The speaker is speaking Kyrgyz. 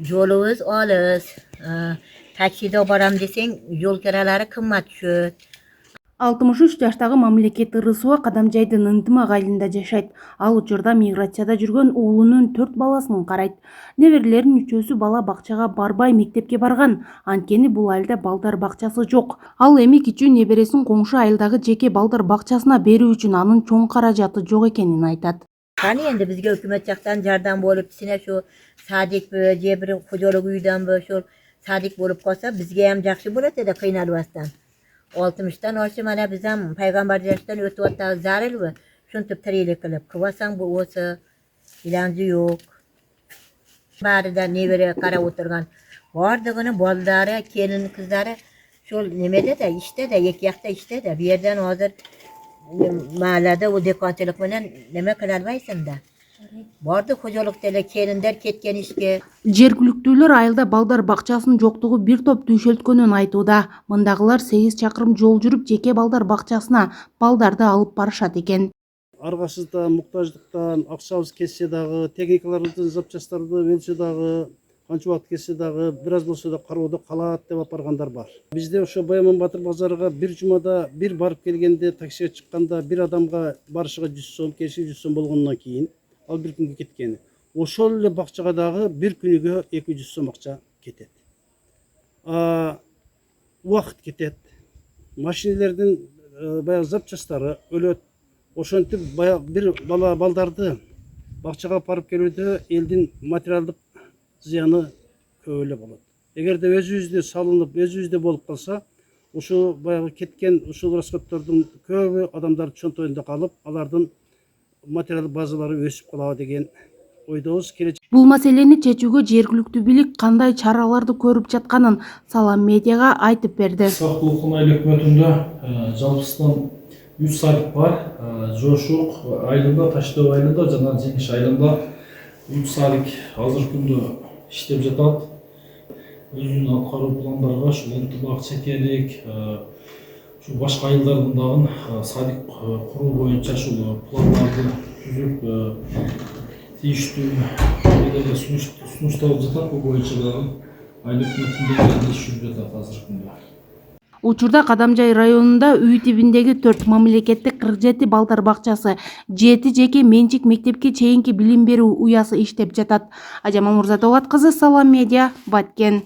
Yolumuz alız. Takside baram desең, yol kiralары kımmat düşöt. 63 жаштагы Мамлекет Ырысова Кадамжайдын ынтымак айылында жашайт. Ал учурда миграцияда жүргөн уулунун 4 баласын карайт. Неберелеринин үчөөсү бала бакчага барбай мектепке барган. Анткени бул айылда балдар бакчасы жок. Ал эми кичүү небересин коңшу айылдагы жеке балдар бакчасына берүү үчүн анын чоң каражаты жок экенин айтат. Qani endi bizga hukumat jaqdan jardam bo'lib, sine shu sadikbi, je bir xo'jalik uydanbi, shu sadik bo'lib qolsa, bizga ham yaxshi bo'ladi-da qiynalmasdan. 60dan oshib mana biz ham payg'ambar yoshdan o'tib o'tamiz zarilmi? Shuntib tiriklik qilib, qilsang bu o'sa iloji yo'q. Barida nevara qarab o'tirgan. Bordig'ini bolalari, kelin qizlari shu nimada-da, ishda-da, yakda ishda-da. Bu yerdan hozir mahallada o dekonchilik bilan nima qila olmaysan-da. Bordi xo'jalikda kelinlar ketgan ishga. Жергиликтүүлөр айылда балдар бакчасынын жоктугу бир топ түйшөлткөнүн айтууда. Мындагылар 8 чакырым жол жүрүп жеке балдар бакчасына балдарды алып барышат экен. Аргасыздан, муктаждыктан, акчабыз кетсе дагы, техникалардын запчастарды өлсө дагы, канча убакыт кетсе дагы, бир аз болсо да кароодо калат деп алып баргандар бар. Бизде ошо Байман Батыр базарыга бир жумада бир барып келгенде, таксиге чыкканда бир адамга барышыга 100 сом, келиши 100 сом болгондон кийин ал бир күнгө кеткен. Ошол эле бакчага дагы бир күнүгө 200 сом акча кетет. Убакыт кетет. Машиналардын баягы запчастары өлөт. Ошентип бир балдарды бакчага барып келүүдө элдин материалдык зыяны көп эле болот. Эгерде өзүбүздө салынып, өзүбүздө болуп калса, ушу баягы кеткен ушул расходтордун көбү адамдар чонтоюнда калып, алардын материал базалары өсүп калабы деген ойдобуз. Бул маселени чечүүгө жергиликтүү бийлик кандай чараларды көрүп жатканын Салам медиага айтып берди. Сактуулуктун айыл өкмөтүндө жалпысынан 3 садик бар. Жошук айылында, Таштөө айылында жана Жеңиш айылында 3 садик азыр күндө иштеп жатат. Өзүнүн аткаруу пландарга ушул ынтымак чекелик, ушул башка айылдардын дагы садик куруу боюнча ушул пландарды түзүп, тийиштүү элерге сунушталып жатат. Бул боюнча дагы айыл өкмөтүндө иш жүрүп жатат азыркы күндө. Учурда Кадамжай районунда үй тибиндеги 4 мамлекеттик 47 балдар бакчасы, 7 жеке менчик мектепке чейинки билим берүү уясы иштеп жатат. Ажамал Мурзатолат кызы, Салам медиа, Баткен.